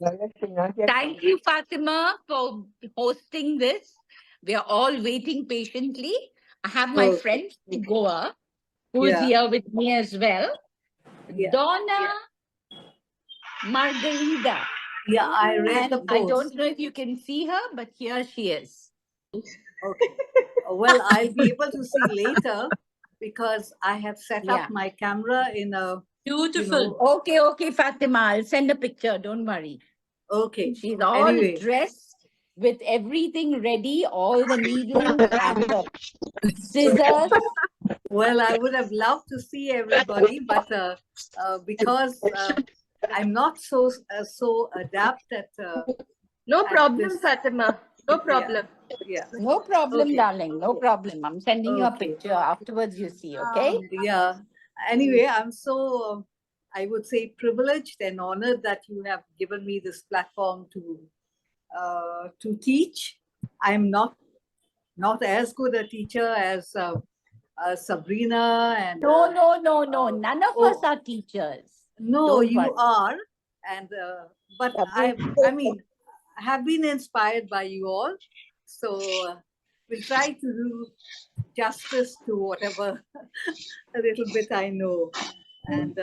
Thank you, Fatima, for hosting this. We are all waiting patiently. I have my friend from Goa who is here with me as well. Donna Margarida. Yeah, I read the And post. I don't know if you can see her, but here she is. Okay. Well, I'll be able to see later because I have set Yeah. up my camera in a Beautiful. Okay, Fatima. I'll send a picture. Don't worry. Okay. She's all Anyway. dressed with everything ready, all the needles and the scissors. Well, I would have loved to see everybody, but because I'm not so adept at. No at problem, this. Fatima. No problem. Yeah. No problem, Okay. darling. No problem. I'm sending you a Okay. picture afterwards. You see, okay? Yeah. Anyway, I'm so, I would say, privileged and honored that you have given me this platform to teach. I'm not as good a teacher as Sabrina and. No. None of us are teachers. No, Don't you worry. are, and but I mean, I have been inspired by you all, so we'll try to do justice to whatever a little bit I know. And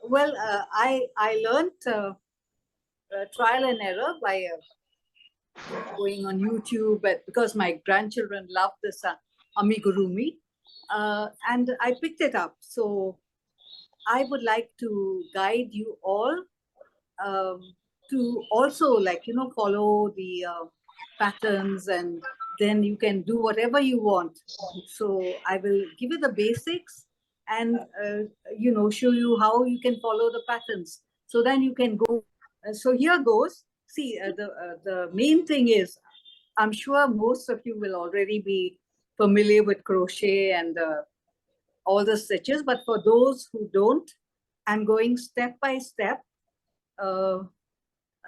well, I learned trial and error by going on YouTube, but because my grandchildren love this Amigurumi, and I picked it up. So I would like to guide you all to also, like, follow the patterns, and then you can do whatever you want. So I will give you the basics and show you how you can follow the patterns, so then you can go. So here goes. See, the main thing is, I'm sure most of you will already be familiar with crochet and all the stitches, but for those who don't, I'm going step by step,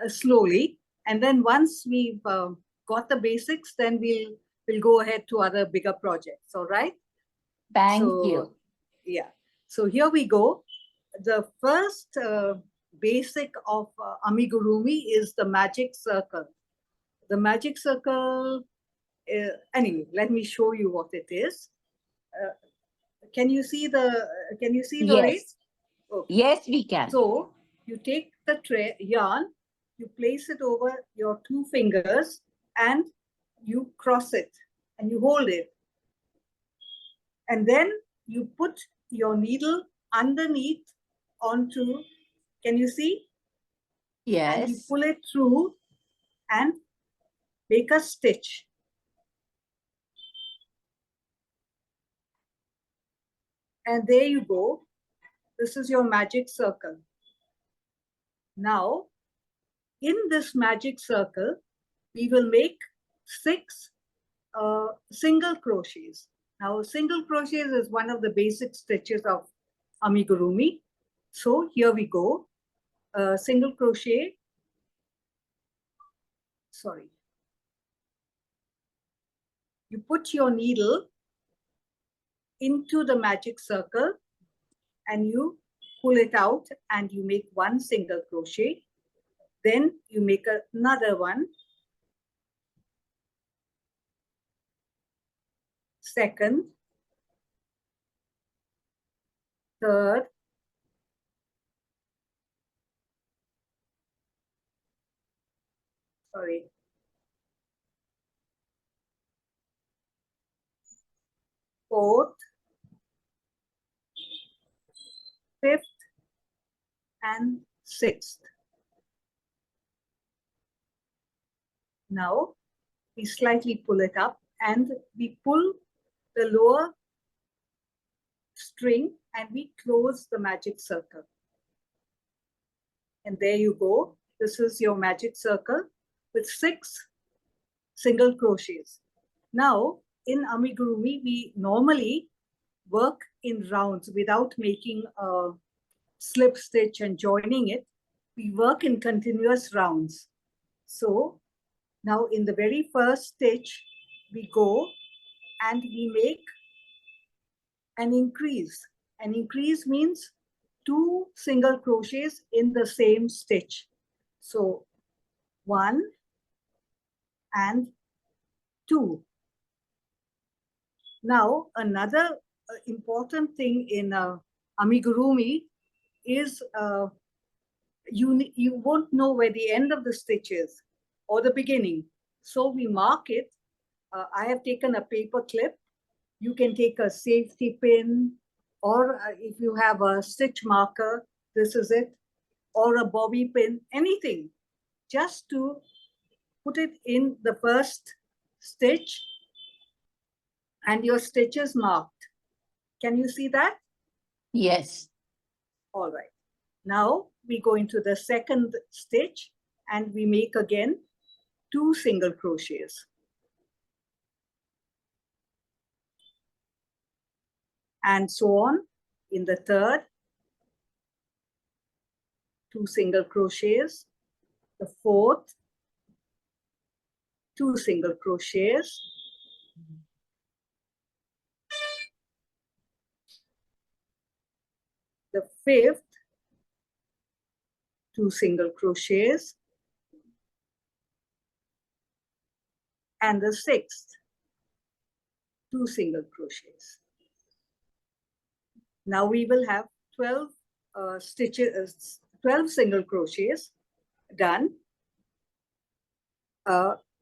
slowly, and then once we've got the basics, then we'll go ahead to other bigger projects. All right? Thank you. Yeah. So here we go. The first basic of Amigurumi is the magic circle. The magic circle. Anyway, let me show you what it is. Can you see the? Can you see, Lorraine? Yes. Okay. Yes, we can. So you take the yarn, you place it over your two fingers, and you cross it, and you hold it, and then you put your needle underneath onto. Can you see? Yes. And you pull it through and make a stitch. And there you go. This is your magic circle. Now, in this magic circle, we will make 6 single crochets. Now, single crochets is one of the basic stitches of Amigurumi. So here we go. Single crochet. Sorry. You put your needle into the magic circle and you pull it out and you make 1 single crochet. Then you make another one. Second, third, sorry, fourth, fifth, and sixth. Now we slightly pull it up and we pull the lower string and we close the magic circle. And there you go. This is your magic circle with 6 single crochets. Now, in Amigurumi, we normally work in rounds without making a slip stitch and joining it. We work in continuous rounds. So now in the very first stitch, we go and we make an increase. An increase means 2 single crochets in the same stitch. So 1 and 2. Now, another important thing in amigurumi is you won't know where the end of the stitch is or the beginning. So we mark it. I have taken a paper clip. You can take a safety pin, or if you have a stitch marker, this is it, or a bobby pin, anything, just to put it in the first stitch, and your stitch is marked. Can you see that? Yes. All right. Now we go into the second stitch and we make again 2 single crochets. And so on. In the third, 2 single crochets. The fourth, 2 single crochets. The fifth, 2 single crochets. And the sixth, 2 single crochets. Now we will have 12 stitches, 12 single crochets done.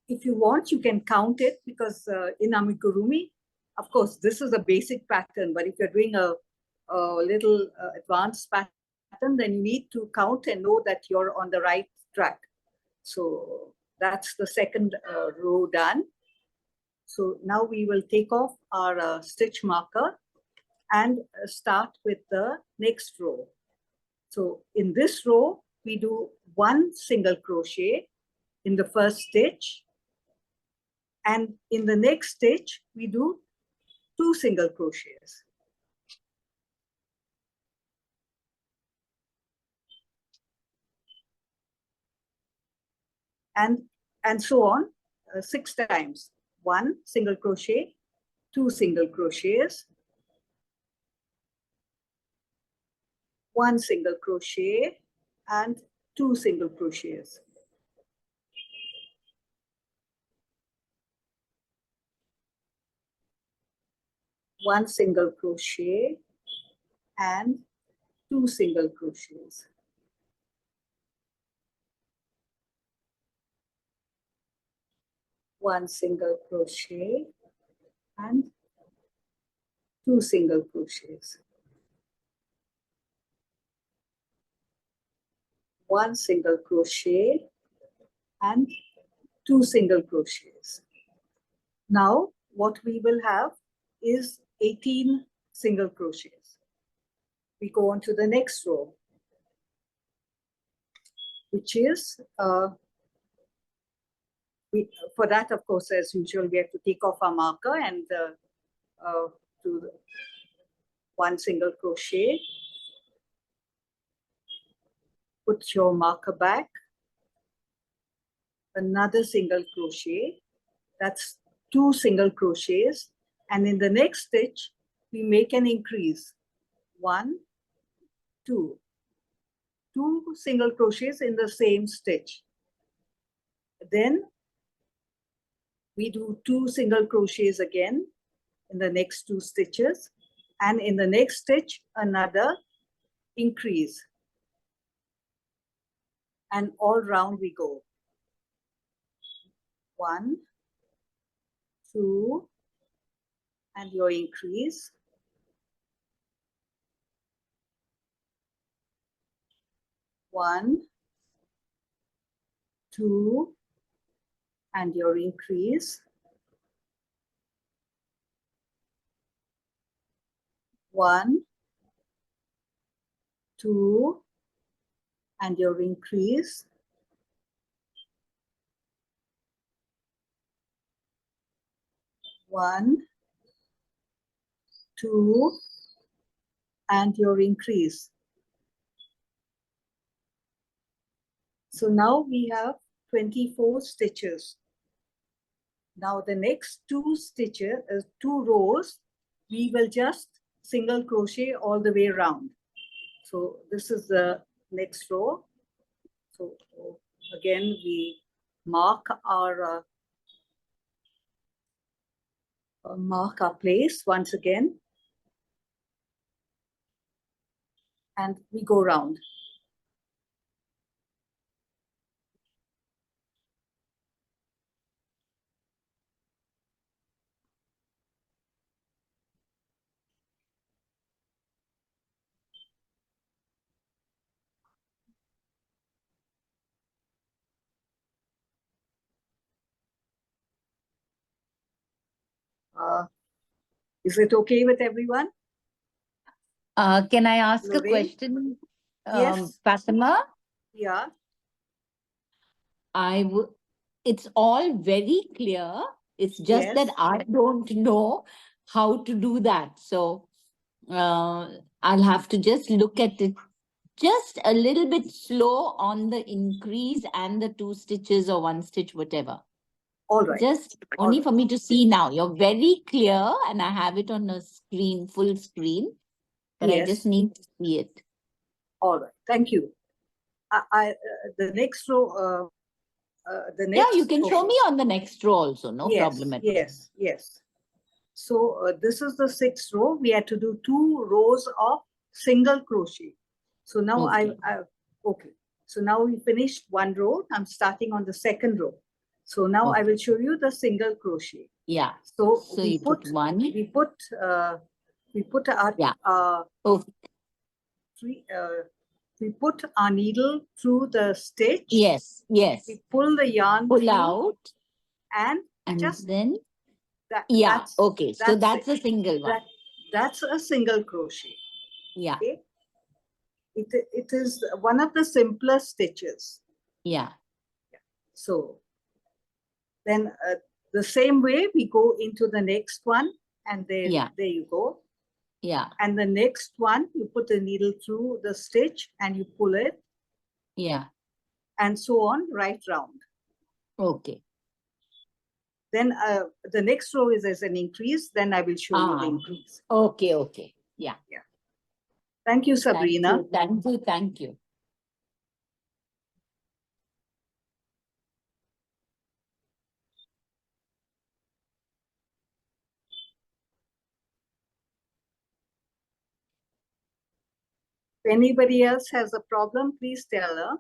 If you want, you can count it, because in amigurumi, of course, this is a basic pattern, but if you're doing a little advanced pattern, then you need to count and know that you're on the right track. So that's the second row done. So now we will take off our stitch marker and start with the next row. So in this row, we do 1 single crochet in the first stitch. And in the next stitch, we do 2 single crochets. And so on, 6 times. 1 single crochet, 2 single crochets, 1 single crochet, and 2 single crochets. One single crochet and 2 single crochets. One single crochet and 2 single crochets. One single crochet and 2 single crochets. Now what we will have is 18 single crochets. We go on to the next row, which is for that, of course, as usual, we have to take off our marker and do 1 single crochet. Put your marker back. Another single crochet. That's 2 single crochets. And in the next stitch, we make an increase. 1, 2. 2 single crochets in the same stitch. Then we do 2 single crochets again in the next 2 stitches, and in the next stitch another increase, and all round we go. 1, 2, and your increase. 1, 2, and your increase. 1, 2, and your increase. 1, 2, and your increase. So now we have 24 stitches. Now the next 2 stitches, 2 rows, we will just single crochet all the way around. So this is the next row. So again we mark our place once again, and we go round. Is it okay with everyone? Can I ask a Lorraine? question, Yes. Fatima? Yeah. It's all very clear. It's just Yes. that I don't know how to do that. So I'll have to just look at it just a little bit slow on the increase and the 2 stitches or 1 stitch, whatever. All right. Just only for me to see now. You're very clear and I have it on a screen, full screen, but I just need to see it. All right. Thank you. The next row. The next. Yeah, you can show me on the next row also. No problem at all. Yes. So this is the 6th row. We had to do 2 rows of single crochet. So now okay. So now we finished 1 row. I'm starting on the 2nd row. So now I will show you the single crochet. Yeah. So you put 1. We put our we put our needle through the stitch. Yes. We pull the yarn out, and just then. Okay. So that's a single one. That's a single crochet. Yeah. Okay. It is one of the simplest stitches. Yeah. So then the same way we go into the next one, and there you go. Yeah. And the next one, you put the needle through the stitch and you pull it. Yeah. And so on, right round. Okay. Then the next row is as an increase. Then I will show you the increase. Okay. Yeah. Thank you, Sabrina. Thank you. If anybody else has a problem, please tell her.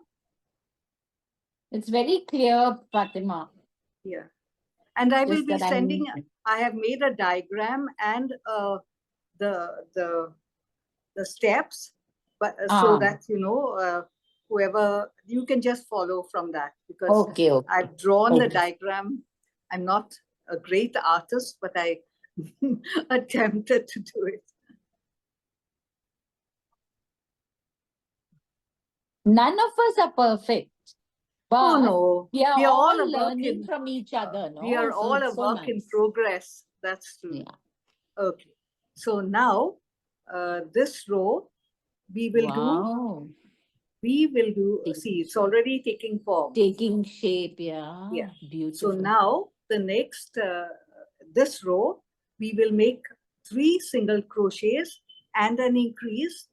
It's very clear, Fatima. Yeah. And I will Just be that sending, I have made a diagram and the steps, but so that, you know, whoever, you can just follow from that, because I've drawn the diagram. I'm not a great artist, but I attempted to do it. None of us are perfect. But oh no, we are all learning from each other. No? We are all a work in progress. That's true. Yeah. Okay. So now this row we will do. See, it's already taking form. Taking shape, yeah. Beautiful. So now the next, this row, we will make 3 single crochets and an increase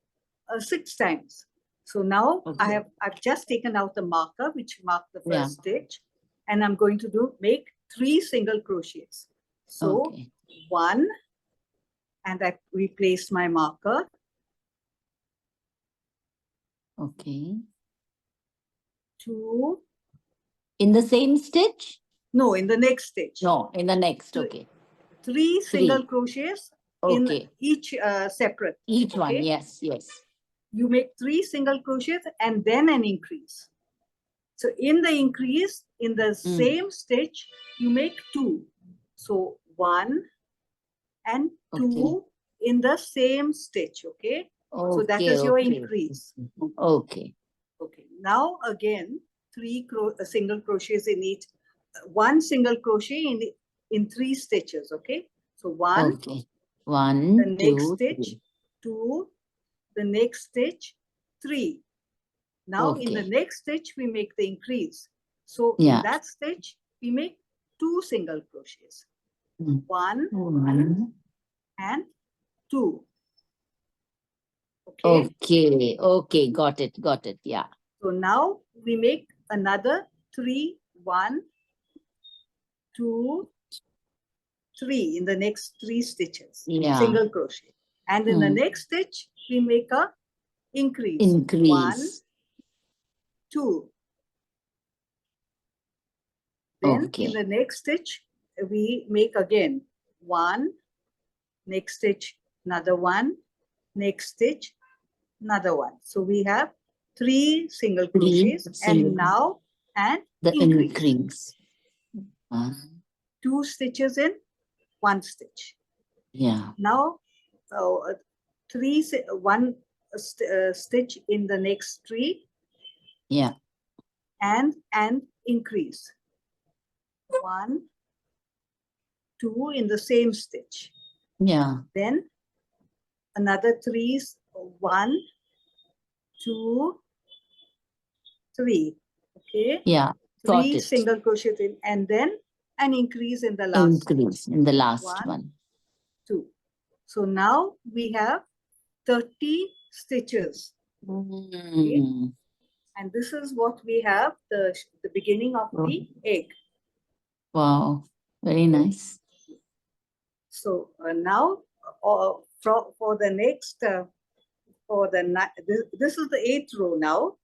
6 times. So now I've just taken out the marker, which marked the first stitch, and I'm going to make 3 single crochets. So 1, and I replaced my marker. Okay. 2. In the same stitch? No, in the next stitch. No, in the next, 3 single crochets in each separate. Each one, yes. You make 3 single crochets and then an increase. So in the increase, in the same stitch, you make 2. So 1 and 2 in the same stitch, okay? So that is your increase. Okay. Now again, 3 single crochets in each, 1 single crochet in 3 stitches, okay? So 1, 1, the next 2, stitch, 2, the next stitch, 3. Now in the next stitch, we make the increase. So in that stitch, we make 2 single crochets. 1 and 2. Okay, got it, yeah. So now we make another 3, 1, 2, 3 in the next 3 stitches. Yeah. Single crochet. And in the next stitch, we make a increase. 1, 2. Then in the next stitch, we make again 1, next stitch, another 1, next stitch, another 1. So we have 3 single crochets and now the increase. 2 stitches in 1 stitch. Yeah. Now 1 stitch in the next 3. Yeah. And increase. 1, 2 in the same stitch. Yeah. Then another 3, 1, 2, 3. Okay. Yeah. 3 single crochets in, and then an increase in the last. Increase in the last one. 2. So now we have 30 stitches. Okay. And this is what we have, the beginning of the egg. Wow. Very nice. So now for the next, this is the 8th row now.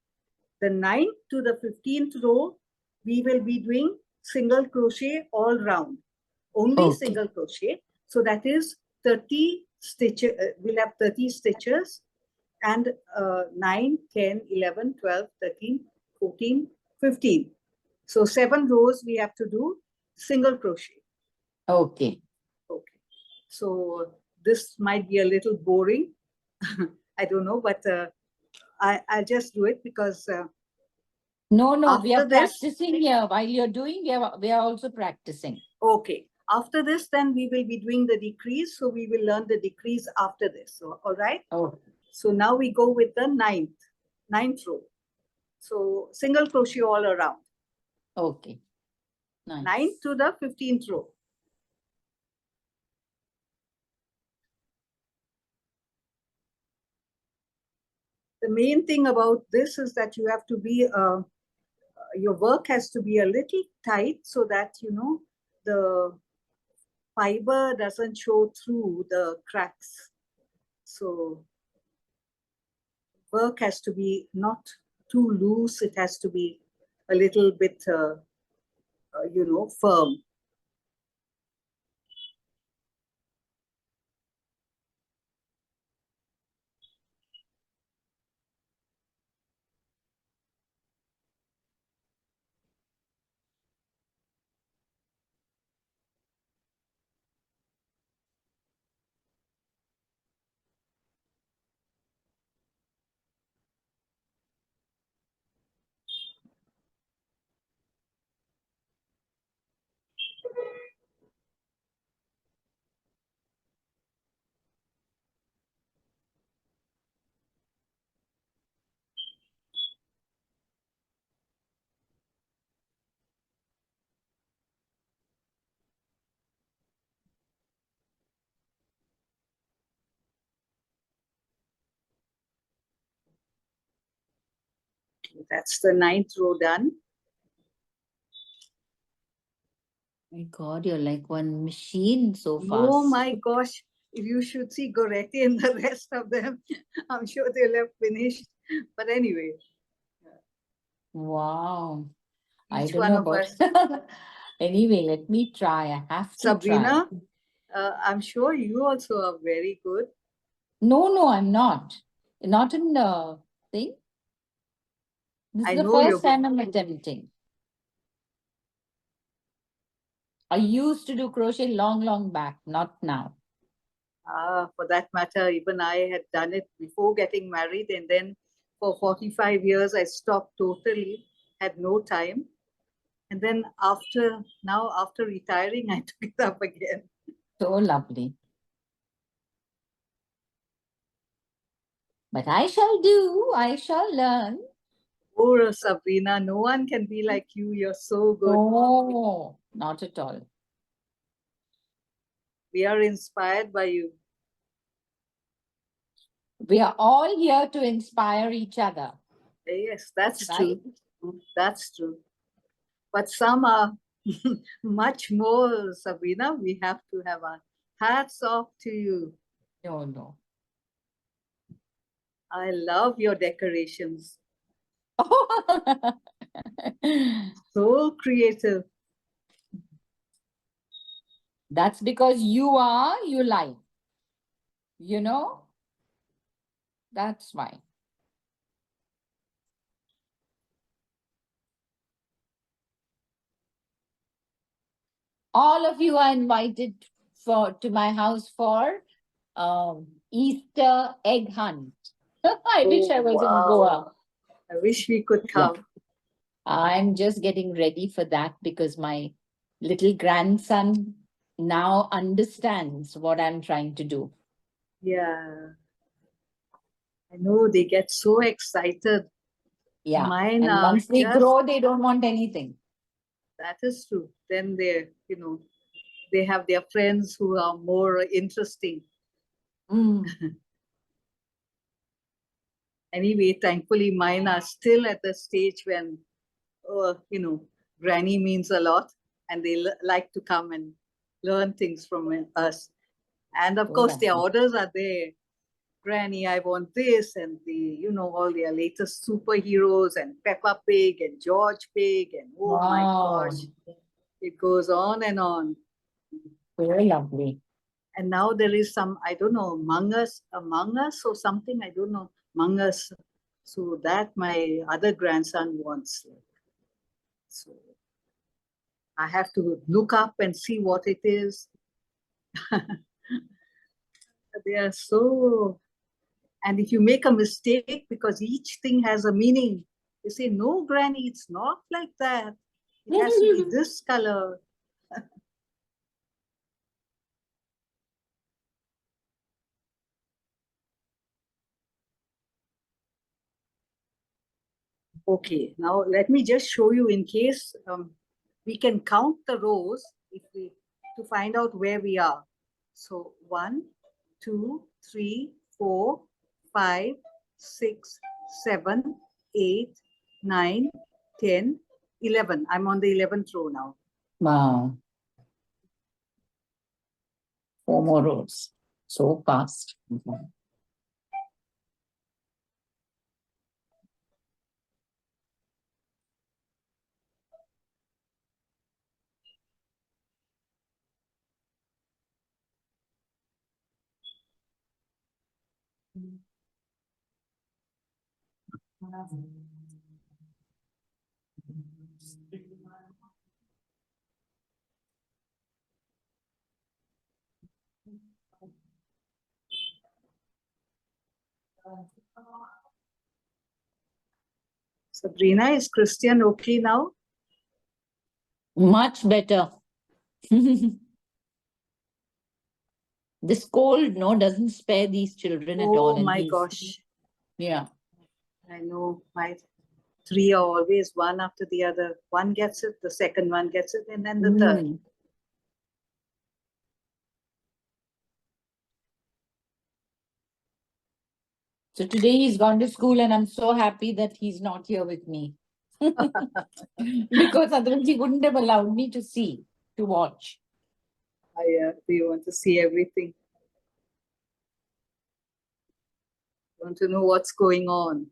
The 9th to the 15th row, we will be doing single crochet all round. Only single crochet. So that is 30 stitches. We'll have 30 stitches and 9, 10, 11, 12, 13, 14, 15. So 7 rows we have to do single crochet. Okay. Okay. So this might be a little boring. I don't know, but I'll just do it because no, we are practicing here. While you're doing, we are also practicing. Okay. After this, then we will be doing the decrease. So we will learn the decrease after this. So, all right. Oh. So now we go with the ninth row. So single crochet all around. Okay. Nice. 9th to the 15th row. The main thing about this is that you have to be, your work has to be a little tight so that, you know, the fiber doesn't show through the cracks. So work has to be not too loose. It has to be a little bit, you know, firm. That's the 9th row done. My God, you're like one machine so fast. Oh my gosh. If you should see Goretti and the rest of them, I'm sure they'll have finished. But anyway. Wow. Each I don't one know of about... us. Anyway, let me try. I have to Sabrina, try. I'm sure you also are very good. No, I'm not. Not in the thing. This is the first time I'm attempting. I used to do crochet long back, not now. For that matter, even I had done it before getting married, and then for 45 years I stopped totally, had no time. And then after retiring, I took it up again. So lovely. But I shall learn. Oh, Sabrina, no one can be like you. You're so good. No, not at all. We are inspired by you. We are all here to inspire each other. Yes, that's right? true. That's true. But some are much more, Sabrina. We have to have our hats off to you. No, no. I love your decorations. So creative. That's because you like. You know? That's why. All of you are invited to my house for Easter egg hunt. I wish I was in Goa. I wish we could Yeah. come. I'm just getting ready for that because my little grandson now understands what I'm trying to do. Yeah. I know they get so excited. Yeah. Mine And are once they just, grow, they don't want anything. that is true. Then they, they have their friends who are more interesting. Anyway, thankfully, mine are still at the stage when, granny means a lot and they like to come and learn things from us. And of course, their orders are there. Granny, I want this, and all their latest superheroes and Peppa Pig and George Pig, and oh my gosh, it goes on and on. Very lovely. And now there is some, I don't know, Among Us or something, I don't know, Among Us. So that my other grandson wants. So I have to look up and see what it is. They are so, and if you make a mistake, because each thing has a meaning, you say, no, Granny, it's not like that. It has to be this color. Okay, now let me just show you in case we can count the rows to find out where we are. So 1, 2, 3, 4, 5, 6, 7, 8, 9, 10, 11. I'm on the 11th row now. Wow. 4 more rows. So fast. Sabrina, is Christian okay now? Much better. This cold, doesn't spare these children at all. Oh And my gosh. Yeah. I know my 3 are always one after the other. One gets it, the second one gets it, and then the third. So today he's gone to school and I'm so happy that he's not here with me. Because otherwise he wouldn't have allowed me to watch. They want to see everything. Want to know what's going on.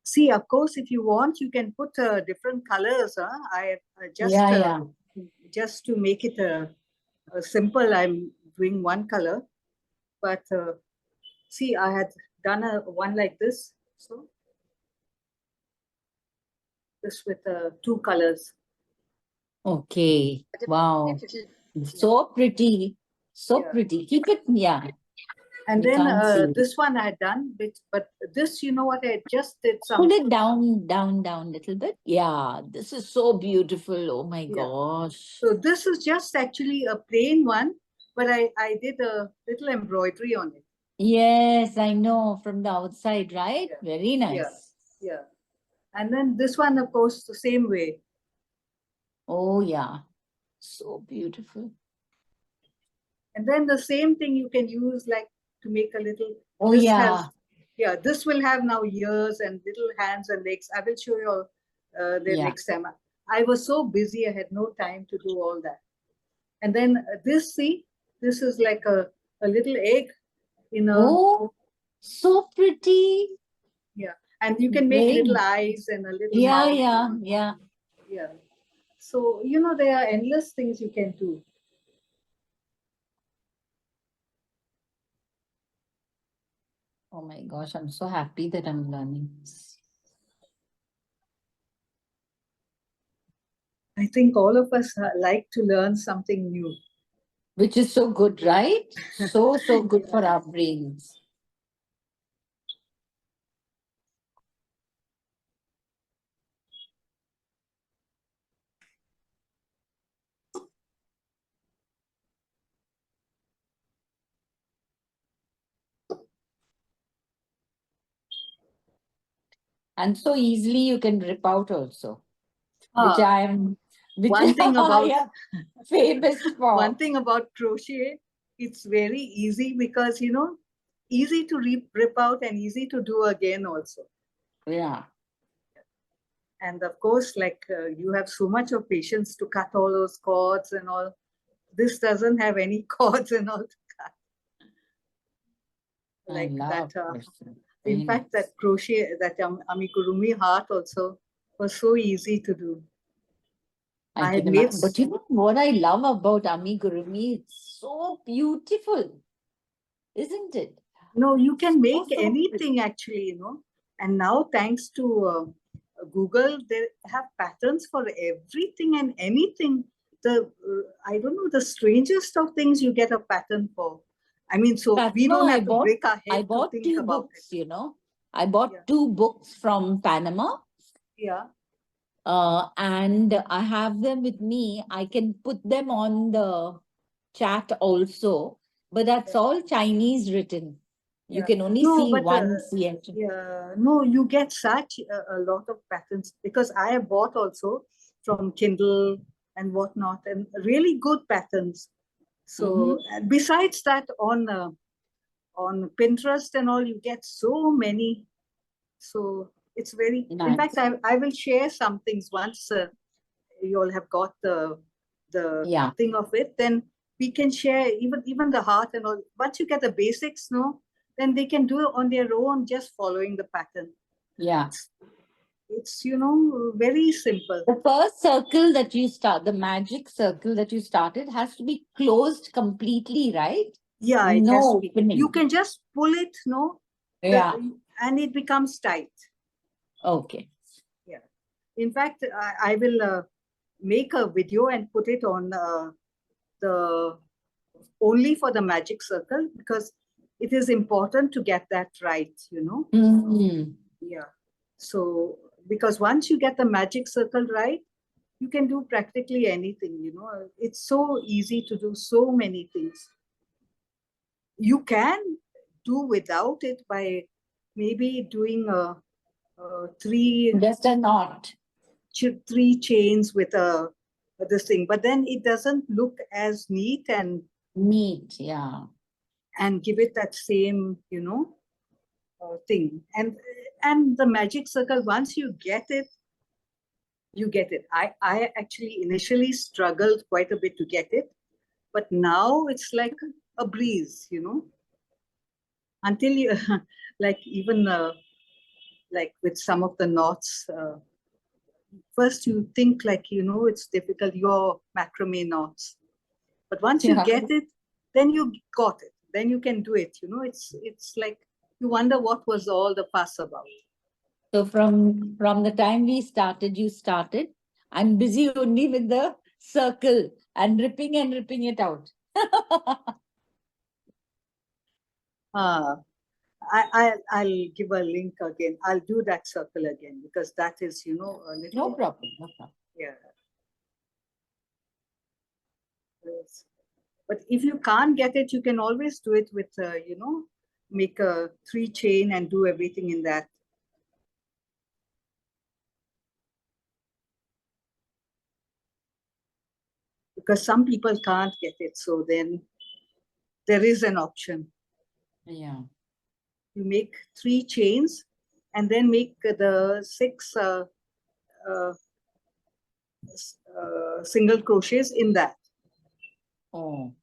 See, of course, if you want, you can put different colors. Just to make it simple, I'm doing one color. But see, I had done one like this. So this with 2 colors. Okay. Wow. So pretty. So Yeah. pretty. Keep it, yeah. And We then can't see it. this one I had done, but this, you know what, I just did some. Pull it down a little bit. Yeah, this is so beautiful. Oh my Yeah. gosh. So this is just actually a plain one, but I did a little embroidery on it. Yes, I know from the outside, right? Yeah. Very nice. Yeah. And then this one, of course, the same way. Oh yeah, so beautiful. And then the same thing you can use like to make a little. Oh This yeah, has, yeah, this will have now ears and little hands and legs. I will show you all the yeah. next time. I was so busy, I had no time to do all that. And then this, see, this is like a little egg in a, Oh, so pretty. yeah. And you can make Very. little eyes and a little Yeah, mouth. yeah, yeah. Yeah. So, you know, there are endless things you can do. Oh my gosh, I'm so happy that I'm learning this. I think all of us like to learn something new. Which is so good, right? So, so good for our brains. And so easily you can rip out also, which Ah, which one thing about I am famous for. one thing about crochet, it's very easy because, you know, easy to rip out and easy to do again also. Yeah. And of course, like you have so much of patience to cut all those cords and all. This doesn't have any cords and all to cut. I Like love that. person. In Very fact, nice. that crochet, that amigurumi heart also was so easy to do. I I had can made. imagine. But you know what I love about Amigurumi? It's so beautiful, isn't it? No, you can make So, so anything actually, you know. And now, thanks to Google, they have patterns for everything and anything. I don't know, the strangest of things you get a pattern for. I mean, so we Fatima, don't have to break our I head to bought think two about books, it. you know. I bought Yeah. 2 books from Panama. Yeah. And I have them with me. I can put them on the chat also, but that's Yeah. all Chinese written. You Yeah. can only No, see but one CH. yeah, no, you get such a lot of patterns because I have bought also from Kindle and whatnot, and really good patterns. So and besides that, on Pinterest and all, you get so many. So it's very. In Nice. fact, I will share some things once you all have got the Yeah. thing of it. Then we can share even the heart and all. Once you get the basics, no, then they can do it on their own, just following the pattern. Yeah. It's you know very simple. The first circle that you start, the magic circle that you started, has to be closed completely, right? Yeah, it has to No be. opening. You can just pull it, no, Yeah. and it becomes tight. Okay. Yeah. In fact, I will make a video and put it on the only for the magic circle because it is important to get that right, you know. Mhm. Yeah. So because once you get the magic circle right, you can do practically anything, you know. It's so easy to do so many things. You can do without it by maybe doing three Just a knot. three chains with a this thing, but then it doesn't look as neat Neat. Yeah. and give it that same you know thing. And the magic circle, once you get it, you get it. I actually initially struggled quite a bit to get it, but now it's like a breeze, you know, until you like even like with some of the knots. First you think like you know it's difficult, your macrame knots, but once you Yeah. get it, then you got it, then you can do it, you know. It's like you wonder what was all the fuss about. So from the time we started, you started. I'm busy only with the circle and ripping it out. I'll give a link again. I'll do that circle again because that is, a little. No problem. No problem. Yeah. Yes. But if you can't get it, you can always do it with, make a 3 chain and do everything in that. Because some people can't get it. So then there is an option. Yeah. You make 3 chains and then make the 6 single crochets in that. Oh.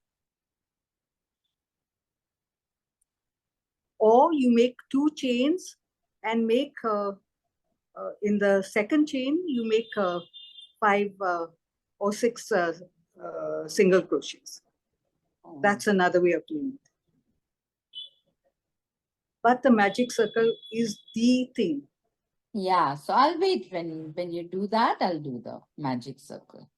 Or you make 2 chains and make in the second chain you make 5 or 6 single crochets. Oh. That's another way of doing it. But the magic circle is the thing. Yeah, so I'll wait when you do that. I'll do the magic circle.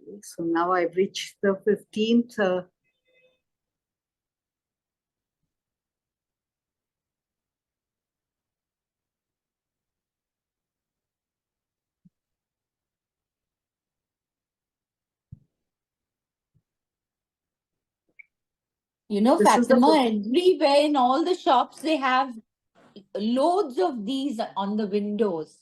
Okay, so now I've reached the 15th. You know, This is the Fatima, everywhere in all the shops, they have loads of these on the windows.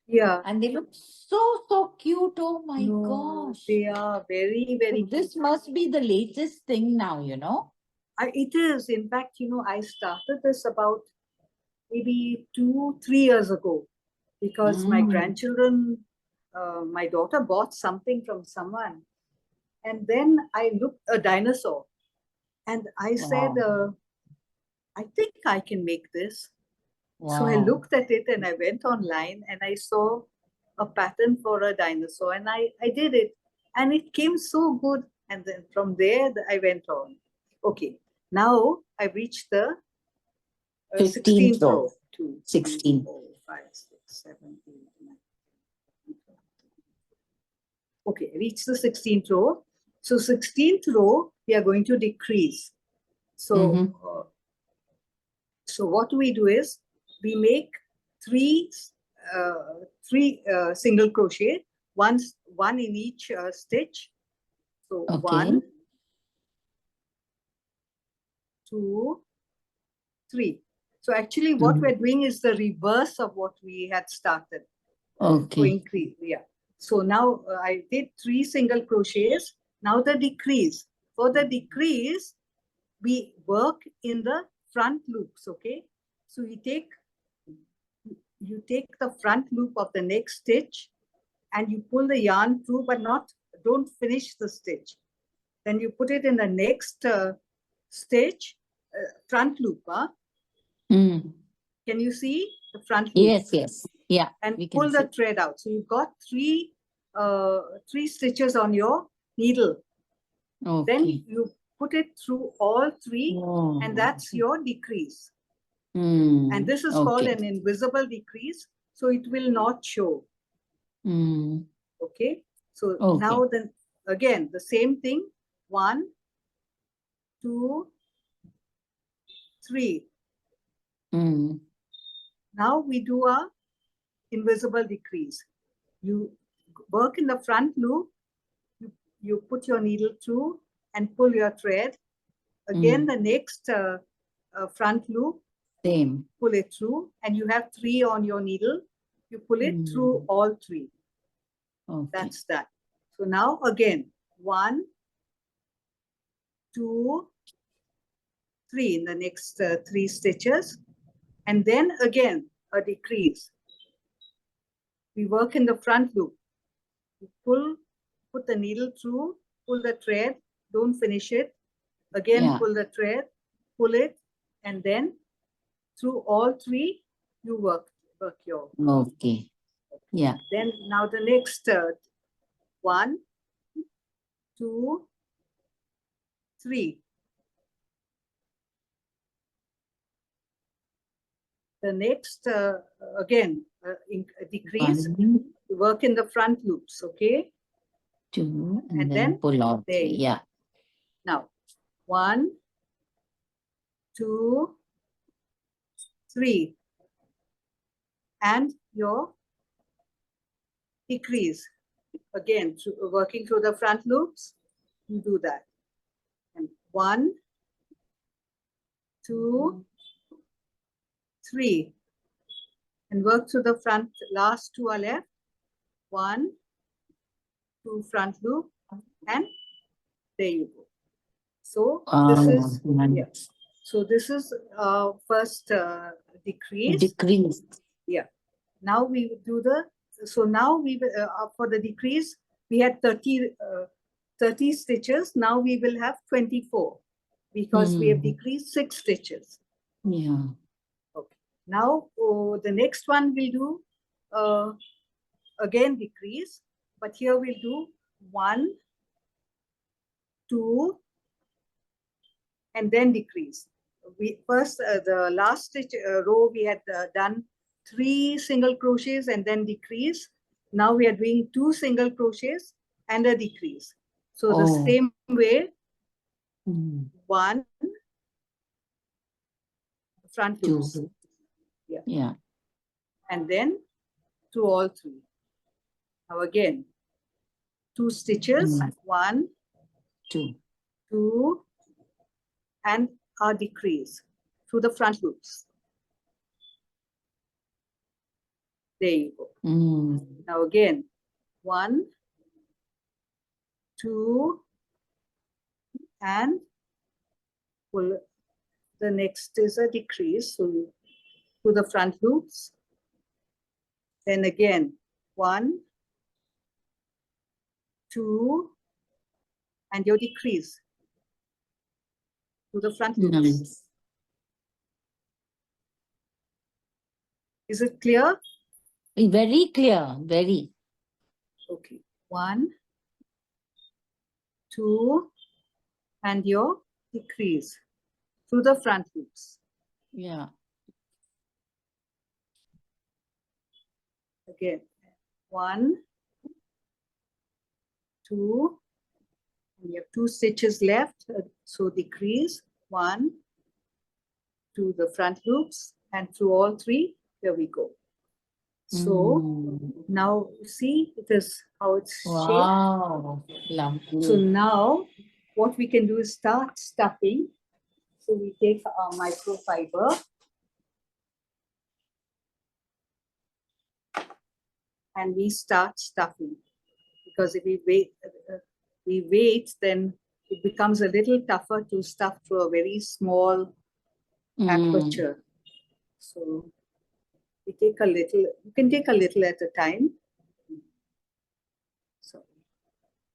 Yeah. And they look so cute. Oh my gosh. They are very, very cute. This must be the latest thing now, It is. In fact, I started this about maybe 2-3 years ago because my grandchildren, my daughter bought something from someone. And then I looked a dinosaur and I said, I think I can make this. So I looked at it and I went online and I saw a pattern for a dinosaur and I did it and it came so good. And then from there I went on. Okay, now I've reached the 16th row. 2, 16. 4, 5, 6, 7, 8, 9. Okay, I reached the 16th row. So 16th row, we are going to decrease. So, so what we do is we make 3 single crochet, one in each stitch. So 1, 2, 3. So actually what we're doing is the reverse of what we had started. To increase, yeah. So now I did 3 single crochets. Now the decrease. For the decrease, we work in the front loops, okay? So you take the front loop of the next stitch and you pull the yarn through, but don't finish the stitch. Then you put it in the next stitch, front loop. Can you see the front loop? Yes. Yeah. And pull the thread out. So you've got 3 stitches on your needle. Okay. Then you put it through all 3 and that's your decrease. And this is called an invisible decrease. So it will not show. Okay. So now then again, the same thing. 1, 2, 3. Now we do a invisible decrease. You work in the front loop, you put your needle through and pull your thread. Again, the next front loop, same. Pull it through, and you have 3 on your needle. You pull it through all 3. That's that. So now again, 1, 2, 3 in the next 3 stitches. And then again, a decrease. We work in the front loop. You put the needle through, pull the thread, don't finish it. Again, pull the thread, pull it, and then through all 3, you work your. Okay. Yeah. Then now the next 1, 2, 3. the next, again, decrease, work in the front loops, okay? 2, and then pull out 3. Yeah. Now, 1, 2, 3. And your decrease. Again, working through the front loops, you do that. And 1, 2, 3. And work through the front, last 2 are left. 1, 2 front loop, and there you go. So this is, yeah. So this is first decrease. Decrease. Yeah. Now we will do the, so now we will, for the decrease, we had 30 stitches. Now we will have 24 because we have decreased 6 stitches. Yeah. Okay. Now the next one we'll do again decrease, but here we'll do 1, 2, and then decrease. We first the last stitch row we had done 3 single crochets and then decrease. Now we are doing 2 single crochets and a decrease. So the same way, 1 front loops. Yeah. Yeah. And then through all 3. Now again, 2 stitches, 1, 2, 2, and a decrease through the front loops. There you go. Now again, 1, 2, and pull. The next is a decrease, so you to the front loops. Then again, 1, 2, and your decrease to the front loops. Nice. Is it clear? Very clear, very. Okay, 1, 2, and your decrease through the front loops. Yeah. Again, 1, 2, and you have 2 stitches left, so decrease 1 to the front loops and through all 3. Here we go. So now see it is how it's shaped. Wow, lovely. So now what we can do is start stuffing. So we take our microfiber and we start stuffing, because if we wait, then it becomes a little tougher to stuff through a very small aperture. So we take a little, you can take a little at a time. So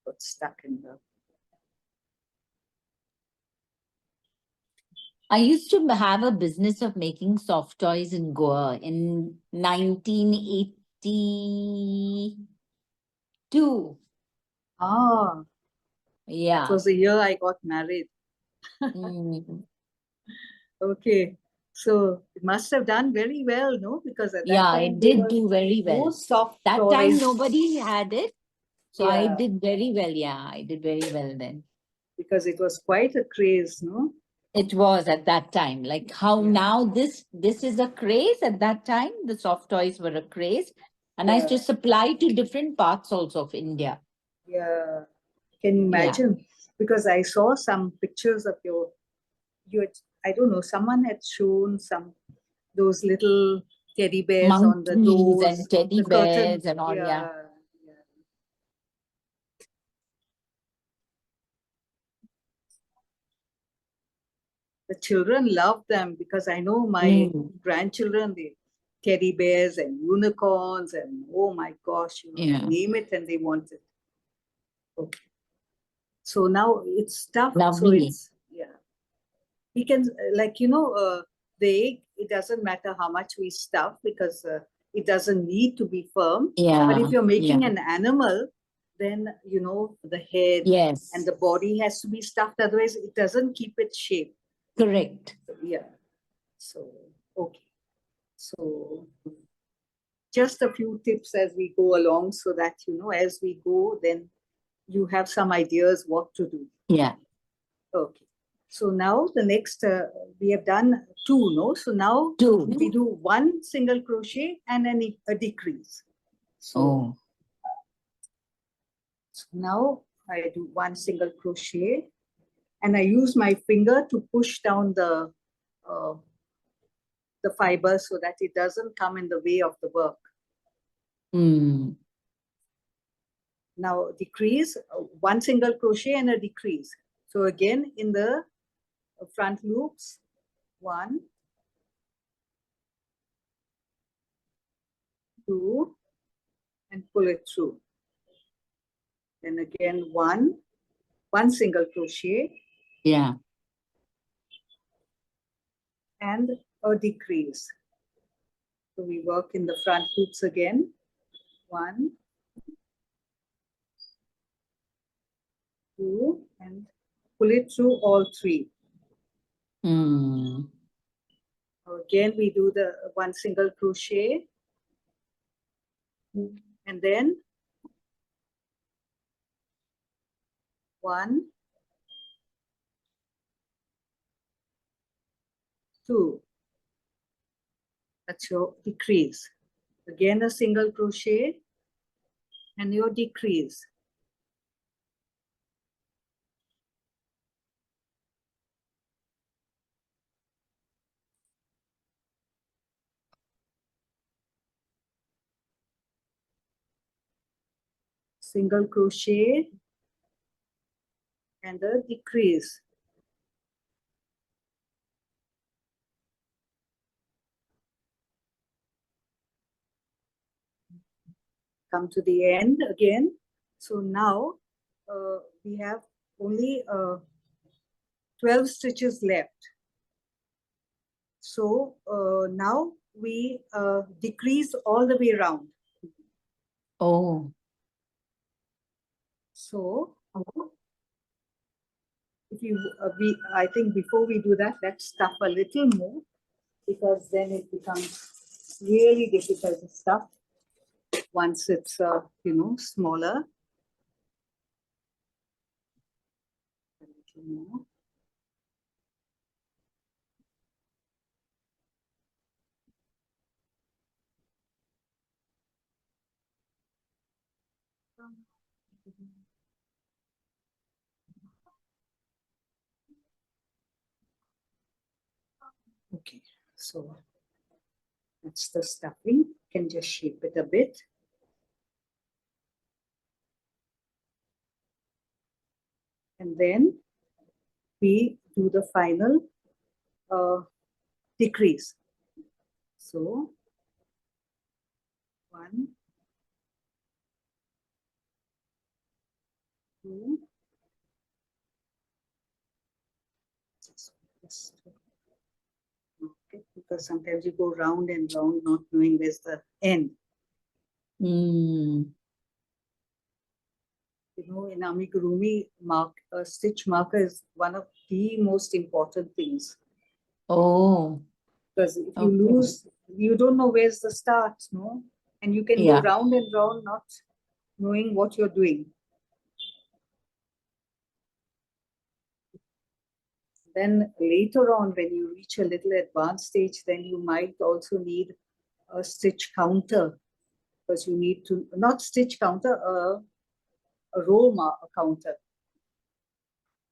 got stuck in the. I used to have a business of making soft toys in Goa in 1982. Ah, yeah. It was the year I got married. Okay, so it must have done very well, no? Because at that time, it did do very well. No soft that toys. time nobody had it, so I did very well. Yeah, I did very well then. Because it was quite a craze, no? It was at that time. Like how now this is a craze. At that time, the soft toys were a craze, and I used to supply to different parts also of India. Yeah, can you imagine? Because I saw some pictures of you had, I don't know, someone had shown those little teddy bears Monkeys on the doors and teddy bears and all. Yeah. The children love them, because I know my grandchildren, the teddy bears and unicorns and oh my gosh, you name it and they want it. Okay. So now it's stuffed. Lovely. So it's, we can, like, the egg, it doesn't matter how much we stuff, because it doesn't need to be firm. But if you're making an animal, then, the head and the body has to be stuffed. Otherwise, it doesn't keep its shape. Correct. Yeah. So, okay. So just a few tips as we go along, so that, as we go, then you have some ideas what to do. Yeah. Okay. So now the next, we have done 2, no? So now 2. we do 1 single crochet and a decrease. So, so now I do 1 single crochet, and I use my finger to push down the fiber so that it doesn't come in the way of the work. Now decrease, 1 single crochet and a decrease. So again, in the front loops, 1, 2, and pull it through. Then again, 1 single crochet. Yeah. And a decrease. So we work in the front loops again. 1, 2, and pull it through all 3. Again, we do the 1 single crochet, and then 1, 2. That's your decrease. Again, a single crochet and your decrease. Single crochet and a decrease. Come to the end again. So now we have only 12 stitches left. So now we decrease all the way around. Oh. So if you, I think before we do that, let's stuff a little more, because then it becomes really difficult to stuff once it's smaller. A little more. Okay, so that's the stuffing. You can just shape it a bit. And then we do the final decrease. So 1, 2, just okay, because sometimes you go round and round, not knowing where's the end. You know, in Amigurumi, stitch marker is one of the most important things. Oh. Because if you lose, you don't know where's the start, no? And you can go round and round, not knowing what you're doing. Then later on, when you reach a little advanced stage, then you might also need a stitch counter, because you need to, not stitch counter, a row counter,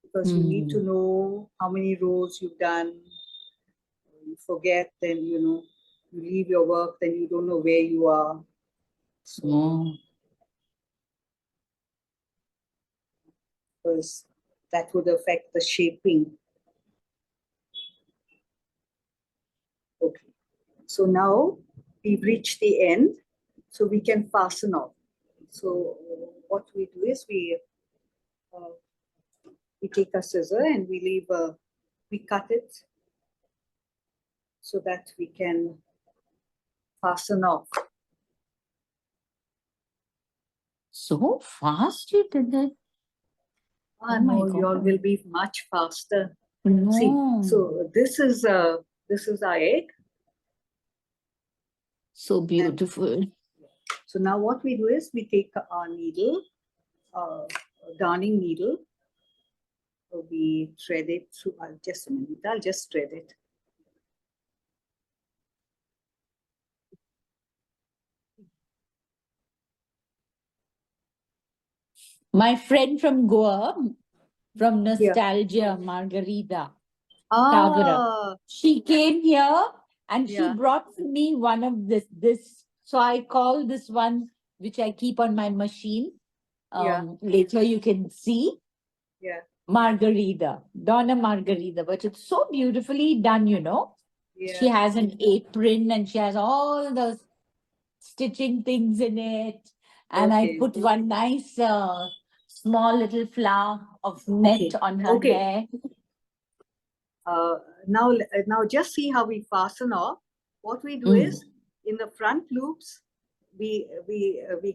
because you need to know how many rows you've done. You forget, then you leave your work, then you don't know where you are. So, because that would affect the shaping. Okay, so now we've reached the end, so we can fasten off. So what we do is we take a scissor and we cut it so that we can fasten off. So fast you did it. No, you all will be much faster. No. See, so this is our egg. So beautiful. So now what we do is we take our needle, darning needle, we thread it through. Just a minute, I'll just thread it. My friend from Goa, from Nostalgia, Margarita Tagara, Ah, she came here and she Yeah. brought me one of this. So I call this one, which I keep on my machine. Yeah. Later you can see Yeah. Margarita, Donna Margarita, but it's so beautifully done, you know. She Yeah. has an apron and she has all those stitching things in it. And I Okay. put one nice small little flower of net Okay. on her Okay. hair. Now just see how we fasten off. What we do is in the front loops, we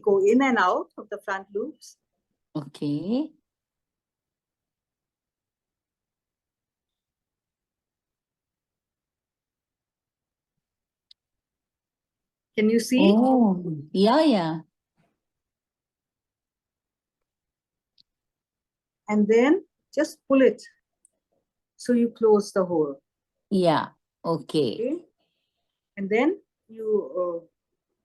go in and out of the front loops. Okay. Can you see? Oh, yeah, yeah. And then just pull it. So you close the hole. Yeah. Okay. Okay. And then you,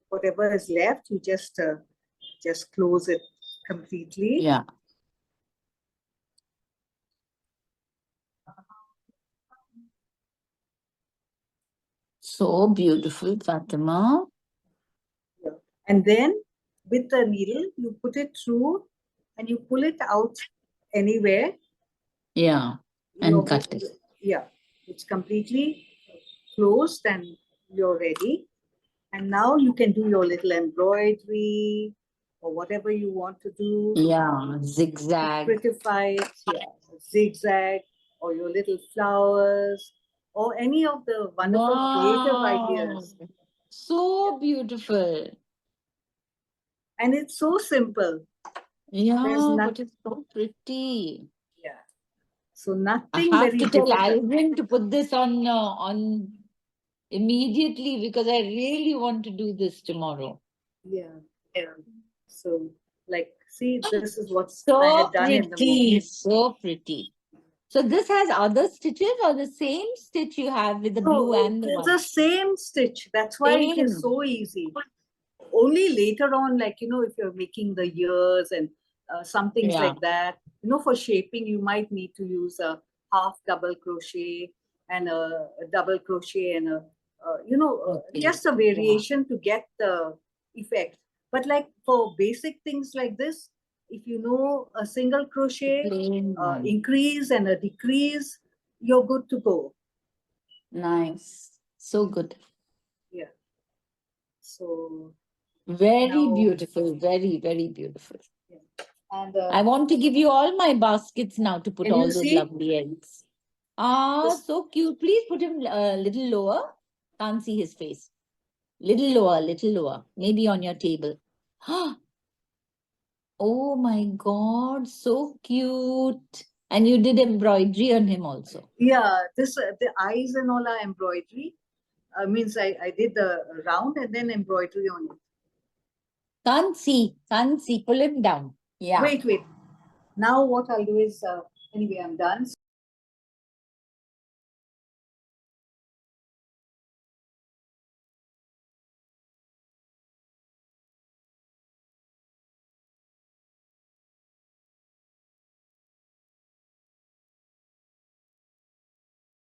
whatever is left, you just close it completely. Yeah. So beautiful, Fatima. Yeah. And then with the needle, you put it through and you pull it out anywhere. Yeah. And cut it. Yeah, it's completely closed and you're ready. And now you can do your little embroidery or whatever you want to do. Yeah. Zigzag. Prettify it, yeah, zigzag, or your little flowers, or any of the wonderful creative ideas. So beautiful. And it's so simple. Yeah, but it's so pretty. Yeah. So I nothing have very to tell difficult. Alvin to put this on immediately because I really want to do this tomorrow. Yeah. Yeah. So, like, see, this is what I So had done in the pretty, morning. so pretty. So this has other stitches or the same stitch you have with the blue and the It's white? the same stitch. That's why it Same. is so easy. Only later on, like, if you're making the ears and some things Yeah. like that, for shaping, you might need to use a half double crochet and a double crochet and Okay. just a variation to get the effect. But like for basic things like this, if you know a single crochet, Plain one. increase and a decrease, you're good to go. Nice. So good. Yeah. So Very now, beautiful. Very, very beautiful. and I want to give you all my baskets now to put can you all those see? lovely eggs. Ah, This- so cute. Please put him a little lower. Can't see his face. Little lower, little lower. Maybe on your table. Oh my God, so cute. And you did embroidery on him also. Yeah, the eyes and all are embroidery. Means I did the round and then embroidery on it. Can't see, can't see. Pull him down. Yeah. Wait. Now what I'll do is, anyway, I'm done.